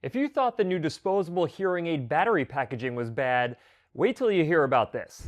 If you thought the new disposable hearing aid battery packaging was bad, wait till you hear about this.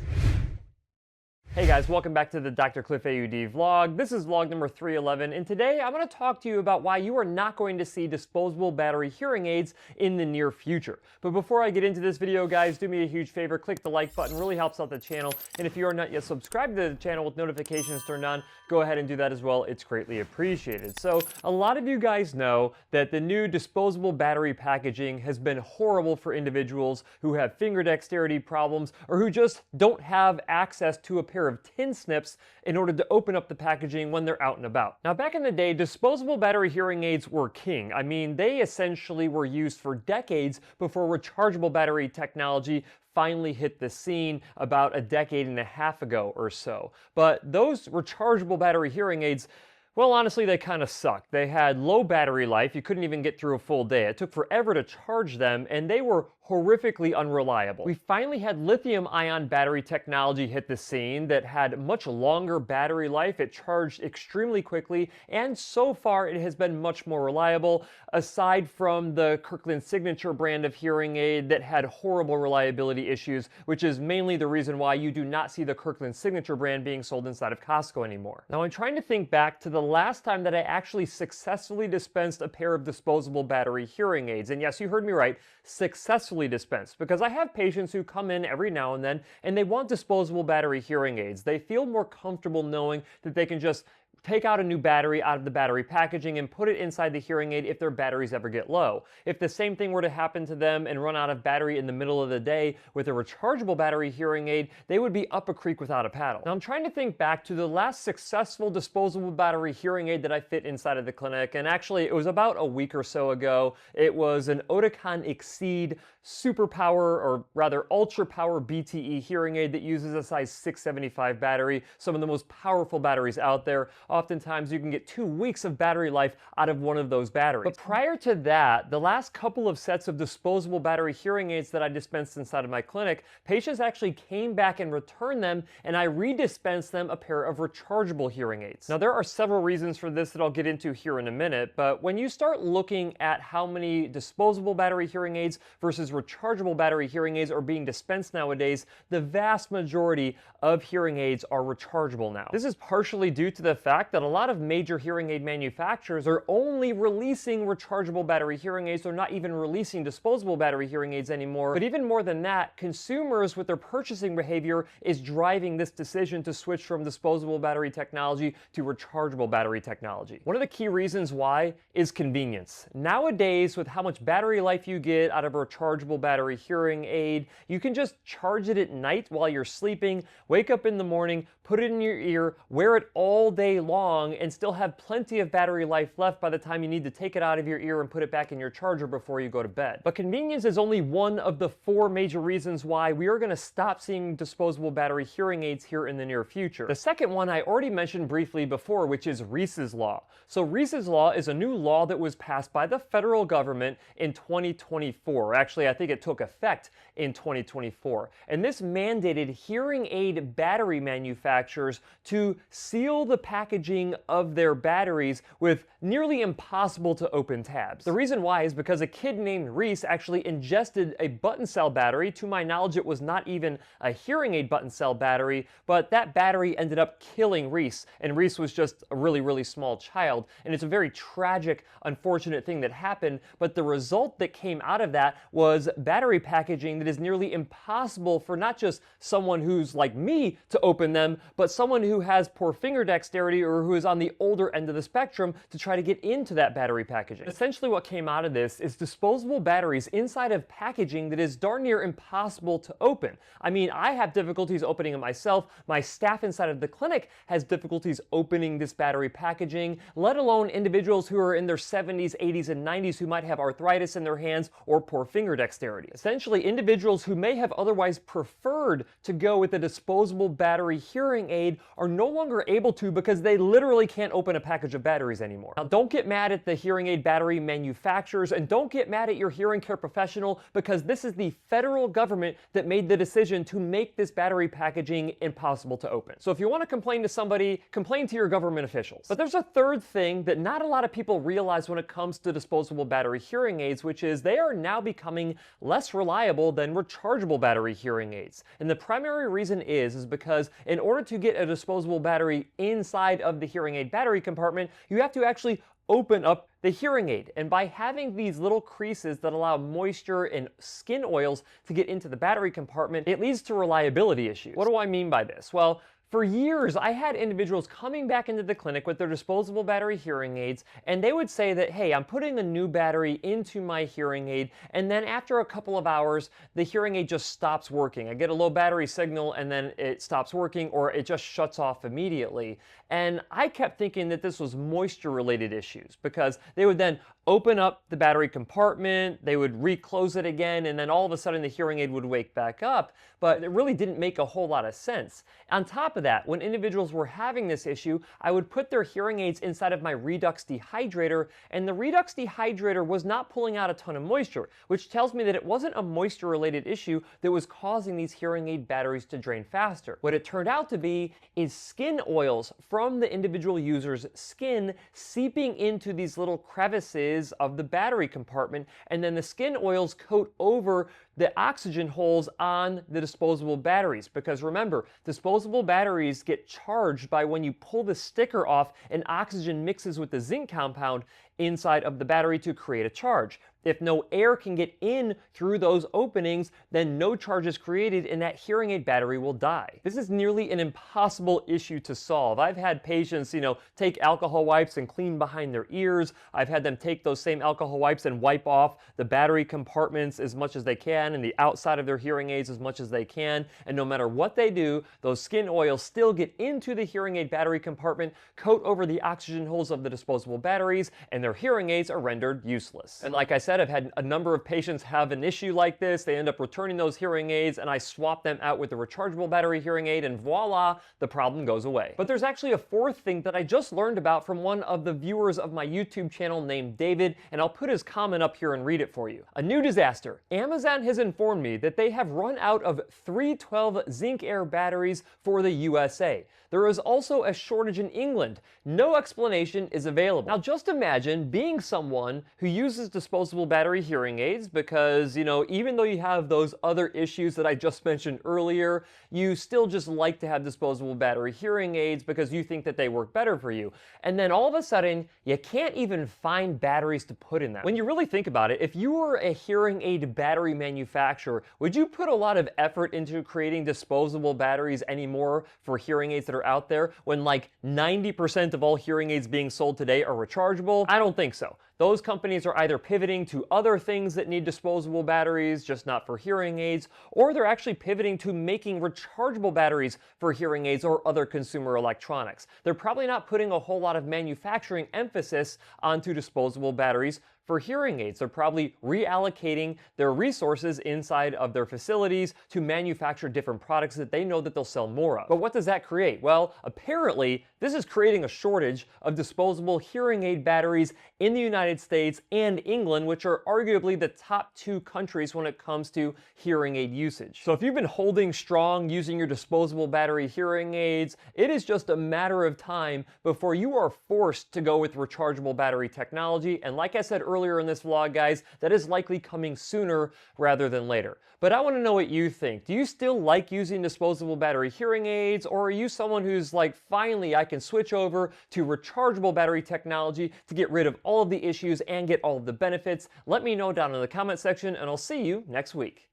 Hey guys, welcome back to the DrCliffAuD vlog. This is vlog number 311, and today I'm going to talk to you about why you are not going to see disposable battery hearing aids in the near future. But before I get into this video, guys, do me a huge favor, click the like button, really helps out the channel. And if you are not yet subscribed to the channel with notifications turned on, go ahead and do that as well. It's greatly appreciated. So a lot of you guys know that the new disposable battery packaging has been horrible for individuals who have finger dexterity problems or who just don't have access to a pair of tin snips in order to open up the packaging when they're out and about. Now, back in the day, disposable battery hearing aids were king. I mean, they essentially were used for decades before rechargeable battery technology finally hit the scene about a decade and a half ago or so. But those rechargeable battery hearing aids, well, honestly, they kind of sucked. They had low battery life. You couldn't even get through a full day. It took forever to charge them, and they were horrifically unreliable. We finally had lithium-ion battery technology hit the scene that had much longer battery life. It charged extremely quickly, and so far it has been much more reliable, aside from the Kirkland Signature brand of hearing aid that had horrible reliability issues, which is mainly the reason why you do not see the Kirkland Signature brand being sold inside of Costco anymore. Now, I'm trying to think back to the last time that I actually successfully dispensed a pair of disposable battery hearing aids, and yes, you heard me right, successfully dispensed, because I have patients who come in every now and then and they want disposable battery hearing aids. They feel more comfortable knowing that they can just take out a new battery out of the battery packaging and put it inside the hearing aid if their batteries ever get low. If the same thing were to happen to them and run out of battery in the middle of the day with a rechargeable battery hearing aid, they would be up a creek without a paddle. Now, I'm trying to think back to the last successful disposable battery hearing aid that I fit inside of the clinic, and actually it was about a week or so ago. It was an Oticon Exceed super power, or rather ultra power BTE hearing aid that uses a size 675 battery, some of the most powerful batteries out there. Oftentimes you can get 2 weeks of battery life out of one of those batteries. But prior to that, the last couple of sets of disposable battery hearing aids that I dispensed inside of my clinic, patients actually came back and returned them, and I redispensed them a pair of rechargeable hearing aids. Now, there are several reasons for this that I'll get into here in a minute, but when you start looking at how many disposable battery hearing aids versus rechargeable battery hearing aids are being dispensed nowadays, the vast majority of hearing aids are rechargeable now. This is partially due to the fact that a lot of major hearing aid manufacturers are only releasing rechargeable battery hearing aids. They're not even releasing disposable battery hearing aids anymore. But even more than that, consumers with their purchasing behavior is driving this decision to switch from disposable battery technology to rechargeable battery technology. One of the key reasons why is convenience. Nowadays, with how much battery life you get out of a rechargeable battery hearing aid, you can just charge it at night while you're sleeping, wake up in the morning, put it in your ear, wear it all day long, and still have plenty of battery life left by the time you need to take it out of your ear and put it back in your charger before you go to bed. But convenience is only one of the 4 major reasons why we are going to stop seeing disposable battery hearing aids here in the near future. The second one I already mentioned briefly before, which is Reese's Law. So Reese's Law is a new law that was passed by the federal government in 2024. Actually, I think it took effect in 2024. And this mandated hearing aid battery manufacturers to seal the packaging of their batteries with nearly impossible to open tabs. The reason why is because a kid named Reese actually ingested a button cell battery. To my knowledge, it was not even a hearing aid button cell battery, but that battery ended up killing Reese, and Reese was just a really, really small child. And it's a very tragic, unfortunate thing that happened, but the result that came out of that was battery packaging that is nearly impossible for not just someone who's like me to open them, but someone who has poor finger dexterity or who is on the older end of the spectrum to try to get into that battery packaging. Essentially, what came out of this is disposable batteries inside of packaging that is darn near impossible to open. I mean, I have difficulties opening it myself. My staff inside of the clinic has difficulties opening this battery packaging, let alone individuals who are in their 70s, 80s, and 90s who might have arthritis in their hands or poor finger dexterity. Essentially, individuals who may have otherwise preferred to go with a disposable battery hearing aid are no longer able to because they literally can't open a package of batteries anymore. Now, don't get mad at the hearing aid battery manufacturers, and don't get mad at your hearing care professional, because this is the federal government that made the decision to make this battery packaging impossible to open. So if you want to complain to somebody, complain to your government officials. But there's a third thing that not a lot of people realize when it comes to disposable battery hearing aids, which is they are now becoming less reliable than rechargeable battery hearing aids. And the primary reason is because in order to get a disposable battery inside of the hearing aid battery compartment, you have to actually open up the hearing aid. And by having these little creases that allow moisture and skin oils to get into the battery compartment, it leads to reliability issues. What do I mean by this? Well, for years, I had individuals coming back into the clinic with their disposable battery hearing aids, and they would say that, hey, I'm putting a new battery into my hearing aid, and then after a couple of hours, the hearing aid just stops working. I get a low battery signal, and then it stops working, or it just shuts off immediately. And I kept thinking that this was moisture-related issues, because they would then open up the battery compartment, they would reclose it again, and then all of a sudden the hearing aid would wake back up. But it really didn't make a whole lot of sense. On top of that, when individuals were having this issue, I would put their hearing aids inside of my Redux dehydrator, and the Redux dehydrator was not pulling out a ton of moisture, which tells me that it wasn't a moisture-related issue that was causing these hearing aid batteries to drain faster. What it turned out to be is skin oils from the individual user's skin seeping into these little crevices of the battery compartment, and then the skin oils coat over the oxygen holes on the disposable batteries. Because remember, disposable batteries get charged by when you pull the sticker off and oxygen mixes with the zinc compound inside of the battery to create a charge. If no air can get in through those openings, then no charge is created and that hearing aid battery will die. This is nearly an impossible issue to solve. I've had patients, take alcohol wipes and clean behind their ears. I've had them take those same alcohol wipes and wipe off the battery compartments as much as they can and the outside of their hearing aids as much as they can. And no matter what they do, those skin oils still get into the hearing aid battery compartment, coat over the oxygen holes of the disposable batteries, and their hearing aids are rendered useless. And like I said, I've had a number of patients have an issue like this. They end up returning those hearing aids, and I swap them out with the rechargeable battery hearing aid, and voila, the problem goes away. But there's actually a fourth thing that I just learned about from one of the viewers of my YouTube channel named David, and I'll put his comment up here and read it for you. A new disaster. Amazon has informed me that they have run out of 312 Zinc Air batteries for the USA. There is also a shortage in England. No explanation is available. Now just imagine being someone who uses disposable battery hearing aids because, even though you have those other issues that I just mentioned earlier, you still just like to have disposable battery hearing aids because you think that they work better for you. And then all of a sudden, you can't even find batteries to put in them. When you really think about it, if you were a hearing aid battery manufacturer, would you put a lot of effort into creating disposable batteries anymore for hearing aids that are out there when like 90% of all hearing aids being sold today are rechargeable? I don't think so. Those companies are either pivoting to other things that need disposable batteries, just not for hearing aids, or they're actually pivoting to making rechargeable batteries for hearing aids or other consumer electronics. They're probably not putting a whole lot of manufacturing emphasis onto disposable batteries for hearing aids. They're probably reallocating their resources inside of their facilities to manufacture different products that they know that they'll sell more of. But what does that create? Well, apparently, this is creating a shortage of disposable hearing aid batteries in the United States and England, which are arguably the top two countries when it comes to hearing aid usage. So if you've been holding strong using your disposable battery hearing aids, it is just a matter of time before you are forced to go with rechargeable battery technology. And like I said earlier in this vlog, guys, that is likely coming sooner rather than later. But I want to know what you think. Do you still like using disposable battery hearing aids, or are you someone who's like, finally, I can switch over to rechargeable battery technology to get rid of all of the issues and get all of the benefits? Let me know down in the comment section, and I'll see you next week.